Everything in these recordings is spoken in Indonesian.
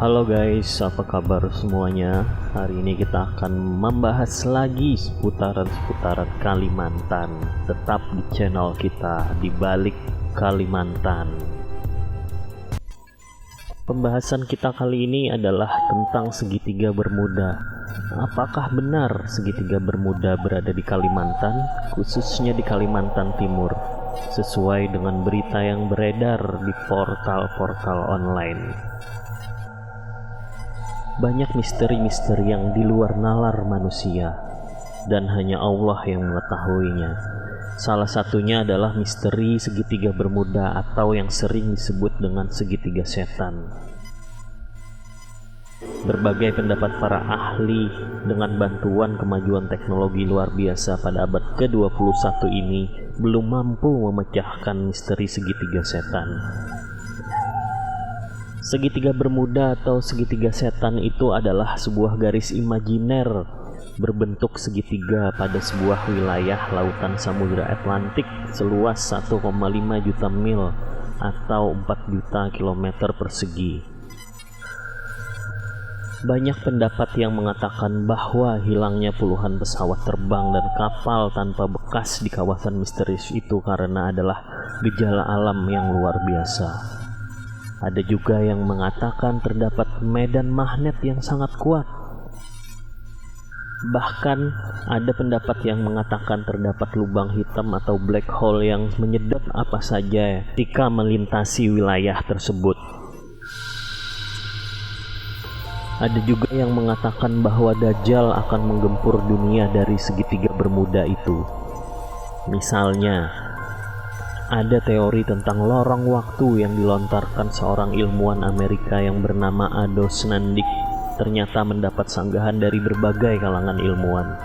Halo guys, apa kabar semuanya? Hari ini kita akan membahas lagi seputaran Kalimantan. Tetap di channel kita, di balik Kalimantan. Pembahasan kita kali ini adalah tentang segitiga Bermuda. Apakah benar segitiga Bermuda berada di Kalimantan, khususnya di Kalimantan Timur, sesuai dengan berita yang beredar di portal-portal online? Banyak misteri-misteri yang di luar nalar manusia, dan hanya Allah yang mengetahuinya. Salah satunya adalah misteri segitiga Bermuda atau yang sering disebut dengan segitiga setan. Berbagai pendapat para ahli dengan bantuan kemajuan teknologi luar biasa pada abad ke-21 ini belum mampu memecahkan misteri segitiga setan. Segitiga Bermuda atau segitiga setan itu adalah sebuah garis imajiner berbentuk segitiga pada sebuah wilayah lautan Samudra Atlantik seluas 1,5 juta mil atau 4 juta kilometer persegi. Banyak pendapat yang mengatakan bahwa hilangnya puluhan pesawat terbang dan kapal tanpa bekas di kawasan misterius itu karena adalah gejala alam yang luar biasa. Ada juga yang mengatakan terdapat medan magnet yang sangat kuat. Bahkan ada pendapat yang mengatakan terdapat lubang hitam atau black hole yang menyedot apa saja ketika melintasi wilayah tersebut. Ada juga yang mengatakan bahwa Dajjal akan menggempur dunia dari segitiga Bermuda itu. Misalnya, ada teori tentang lorong waktu yang dilontarkan seorang ilmuwan Amerika yang bernama Ado Snandic ternyata mendapat sanggahan dari berbagai kalangan ilmuwan,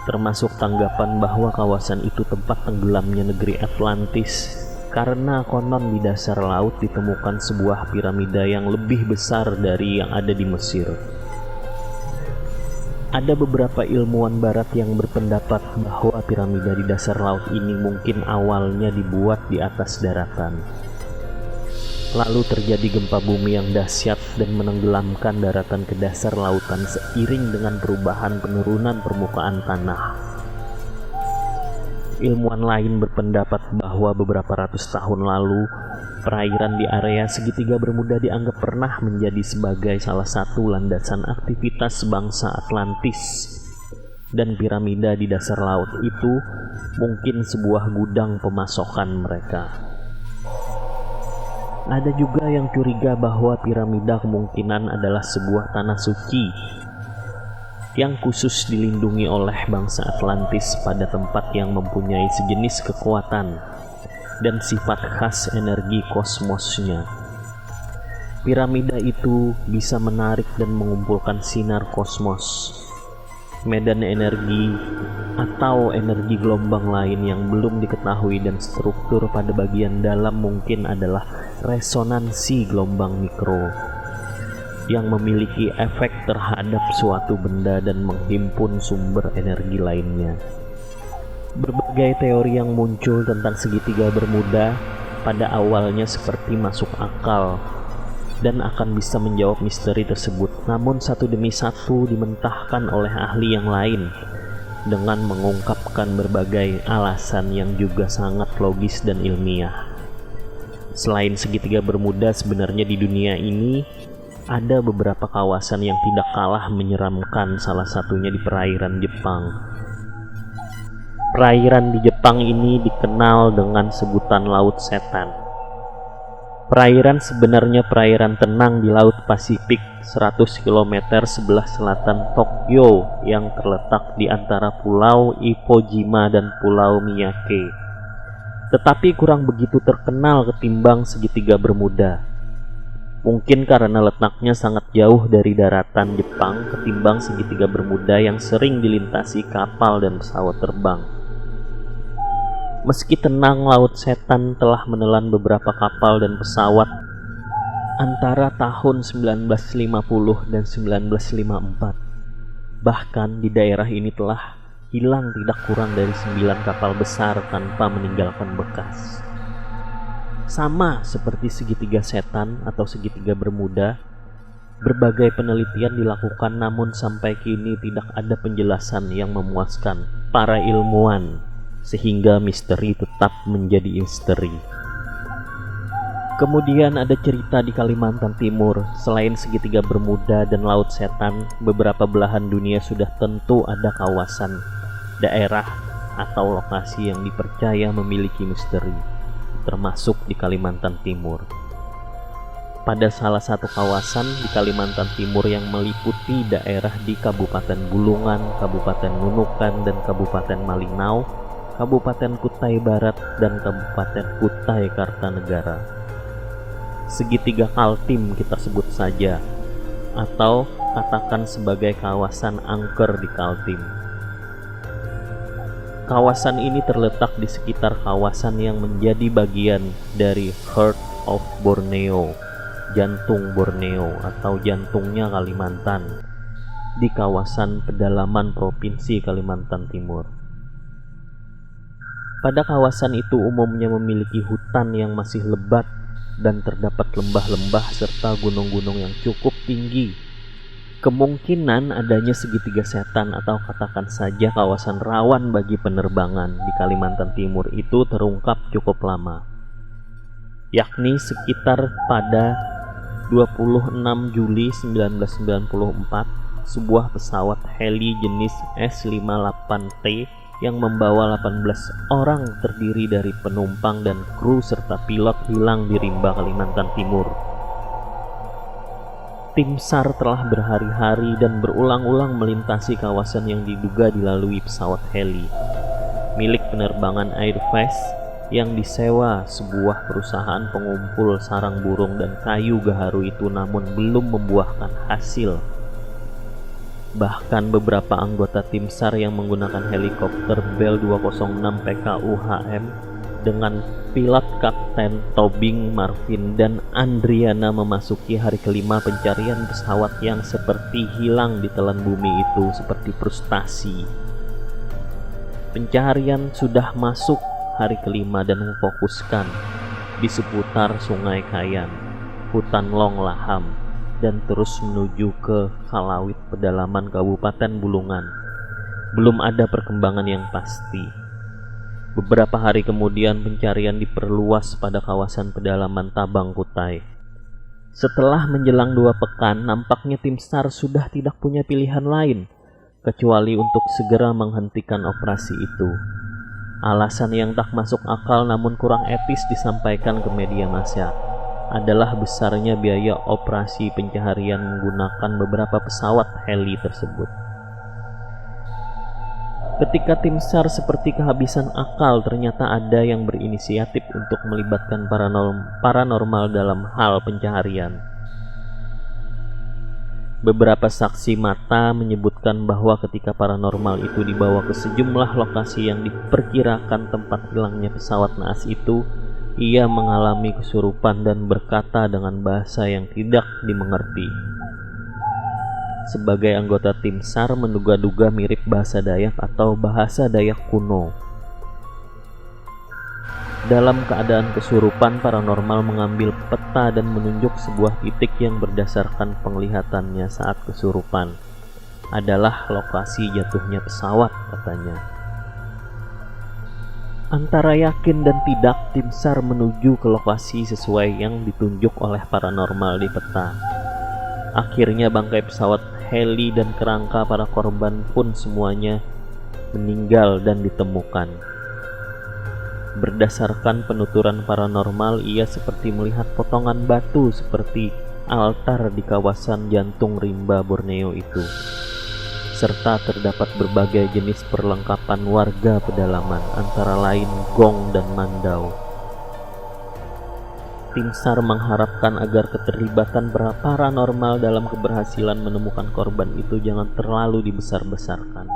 termasuk tanggapan bahwa kawasan itu tempat tenggelamnya negeri Atlantis karena konon di dasar laut ditemukan sebuah piramida yang lebih besar dari yang ada di Mesir. Ada beberapa ilmuwan barat yang berpendapat bahwa piramida di dasar laut ini mungkin awalnya dibuat di atas daratan. Lalu terjadi gempa bumi yang dahsyat dan menenggelamkan daratan ke dasar lautan seiring dengan perubahan penurunan permukaan tanah. Ilmuwan lain berpendapat bahwa beberapa ratus tahun lalu perairan di area segitiga Bermuda dianggap pernah menjadi sebagai salah satu landasan aktivitas bangsa Atlantis, dan piramida di dasar laut itu mungkin sebuah gudang pemasokan mereka. Ada juga yang curiga bahwa piramida kemungkinan adalah sebuah tanah suci yang khusus dilindungi oleh bangsa Atlantis pada tempat yang mempunyai sejenis kekuatan dan sifat khas energi kosmosnya. Piramida itu bisa menarik dan mengumpulkan sinar kosmos, medan energi, atau energi gelombang lain yang belum diketahui, dan struktur pada bagian dalam mungkin adalah resonansi gelombang mikro yang memiliki efek terhadap suatu benda dan menghimpun sumber energi lainnya. Berbagai teori yang muncul tentang segitiga Bermuda pada awalnya seperti masuk akal dan akan bisa menjawab misteri tersebut, namun satu demi satu dimentahkan oleh ahli yang lain dengan mengungkapkan berbagai alasan yang juga sangat logis dan ilmiah. Selain segitiga Bermuda, sebenarnya di dunia ini ada beberapa kawasan yang tidak kalah menyeramkan, salah satunya di perairan Jepang. Perairan di Jepang ini dikenal dengan sebutan Laut Setan. Perairan sebenarnya perairan tenang di Laut Pasifik 100 km sebelah selatan Tokyo yang terletak di antara Pulau Iwo-jima dan Pulau Miyake. Tetapi kurang begitu terkenal ketimbang segitiga Bermuda. Mungkin karena letaknya sangat jauh dari daratan Jepang ketimbang segitiga Bermuda yang sering dilintasi kapal dan pesawat terbang. Meski tenang, Laut Setan telah menelan beberapa kapal dan pesawat antara tahun 1950 dan 1954. Bahkan di daerah ini telah hilang tidak kurang dari 9 kapal besar tanpa meninggalkan bekas. Sama seperti segitiga setan atau segitiga Bermuda, berbagai penelitian dilakukan namun sampai kini tidak ada penjelasan yang memuaskan para ilmuwan sehingga misteri tetap menjadi misteri. Kemudian ada cerita di Kalimantan Timur. Selain segitiga Bermuda dan Laut Setan, beberapa belahan dunia sudah tentu ada kawasan, daerah, atau lokasi yang dipercaya memiliki misteri, termasuk di Kalimantan Timur. Pada salah satu kawasan di Kalimantan Timur yang meliputi daerah di Kabupaten Bulungan, Kabupaten Nunukan, dan Kabupaten Malinau, Kabupaten Kutai Barat, dan Kabupaten Kutai Kartanegara. Segitiga Kaltim kita sebut saja, atau katakan sebagai kawasan angker di Kaltim. Kawasan ini terletak di sekitar kawasan yang menjadi bagian dari Heart of Borneo, jantung Borneo atau jantungnya Kalimantan, di kawasan pedalaman Provinsi Kalimantan Timur. Pada kawasan itu umumnya memiliki hutan yang masih lebat dan terdapat lembah-lembah serta gunung-gunung yang cukup tinggi. Kemungkinan adanya segitiga setan atau katakan saja kawasan rawan bagi penerbangan di Kalimantan Timur itu terungkap cukup lama, yakni sekitar pada 26 Juli 1994, sebuah pesawat heli jenis S-58T yang membawa 18 orang terdiri dari penumpang dan kru serta pilot hilang di rimba Kalimantan Timur. Tim SAR telah berhari-hari dan berulang-ulang melintasi kawasan yang diduga dilalui pesawat heli milik penerbangan Airfast yang disewa sebuah perusahaan pengumpul sarang burung dan kayu gaharu itu, namun belum membuahkan hasil. Bahkan beberapa anggota tim SAR yang menggunakan helikopter Bell 206 PKU-HM dengan pilot Kapten Tobing Marvin dan Andriana memasuki hari kelima pencarian pesawat yang seperti hilang di telan bumi itu seperti frustasi. Pencarian sudah masuk hari kelima dan memfokuskan di seputar Sungai Kayan, hutan Long Laham, dan terus menuju ke Kalawit pedalaman Kabupaten Bulungan. Belum ada perkembangan yang pasti. Beberapa hari kemudian pencarian diperluas pada kawasan pedalaman Tabang Kutai. Setelah menjelang 2 pekan, nampaknya tim SAR sudah tidak punya pilihan lain kecuali untuk segera menghentikan operasi itu. Alasan yang tak masuk akal namun kurang etis disampaikan ke media massa adalah besarnya biaya operasi pencarian menggunakan beberapa pesawat heli tersebut. Ketika tim SAR seperti kehabisan akal, ternyata ada yang berinisiatif untuk melibatkan paranormal dalam hal pencarian. Beberapa saksi mata menyebutkan bahwa ketika paranormal itu dibawa ke sejumlah lokasi yang diperkirakan tempat hilangnya pesawat naas itu, ia mengalami kesurupan dan berkata dengan bahasa yang tidak dimengerti. Sebagai anggota tim SAR menduga-duga mirip bahasa Dayak atau bahasa Dayak kuno. Dalam keadaan kesurupan, paranormal mengambil peta dan menunjuk sebuah titik yang berdasarkan penglihatannya saat kesurupan adalah lokasi jatuhnya pesawat, katanya. Antara yakin dan tidak, tim SAR menuju ke lokasi sesuai yang ditunjuk oleh paranormal di peta. Akhirnya bangkai pesawat heli dan kerangka para korban pun semuanya meninggal dan ditemukan. Berdasarkan penuturan paranormal, ia seperti melihat potongan batu seperti altar di kawasan jantung rimba Borneo itu, serta terdapat berbagai jenis perlengkapan warga pedalaman, antara lain gong dan mandau. tim SAR mengharapkan agar keterlibatan paranormal dalam keberhasilan menemukan korban itu jangan terlalu dibesar-besarkan.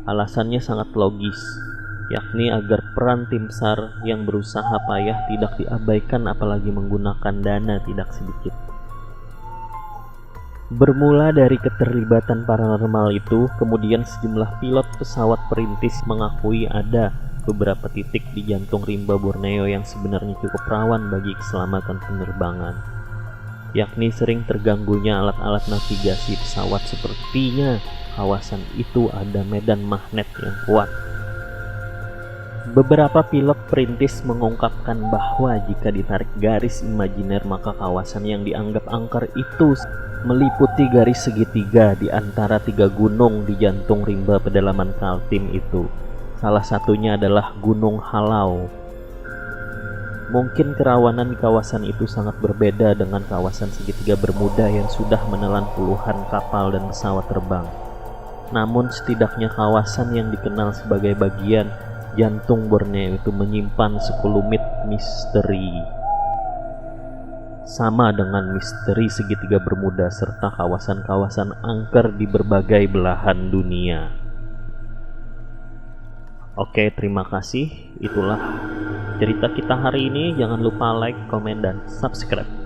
Alasannya sangat logis, yakni agar peran tim SAR yang berusaha payah tidak diabaikan apalagi menggunakan dana tidak sedikit. Bermula dari keterlibatan paranormal itu, kemudian sejumlah pilot pesawat perintis mengakui ada beberapa titik di jantung rimba Borneo yang sebenarnya cukup rawan bagi keselamatan penerbangan, yakni sering terganggunya alat-alat navigasi pesawat. Sepertinya kawasan itu ada medan magnet yang kuat. Beberapa pilot perintis mengungkapkan bahwa jika ditarik garis imajiner maka kawasan yang dianggap angker itu meliputi garis segitiga di antara 3 gunung di jantung rimba pedalaman Kaltim itu. Salah satunya adalah Gunung Halau. Mungkin kerawanan di kawasan itu sangat berbeda dengan kawasan segitiga Bermuda yang sudah menelan puluhan kapal dan pesawat terbang. Namun setidaknya kawasan yang dikenal sebagai bagian jantung Borneo itu menyimpan sekelumit misteri. Sama dengan misteri segitiga Bermuda serta kawasan-kawasan angker di berbagai belahan dunia. Oke, terima kasih. Itulah cerita kita hari ini. Jangan lupa like, komen, dan subscribe.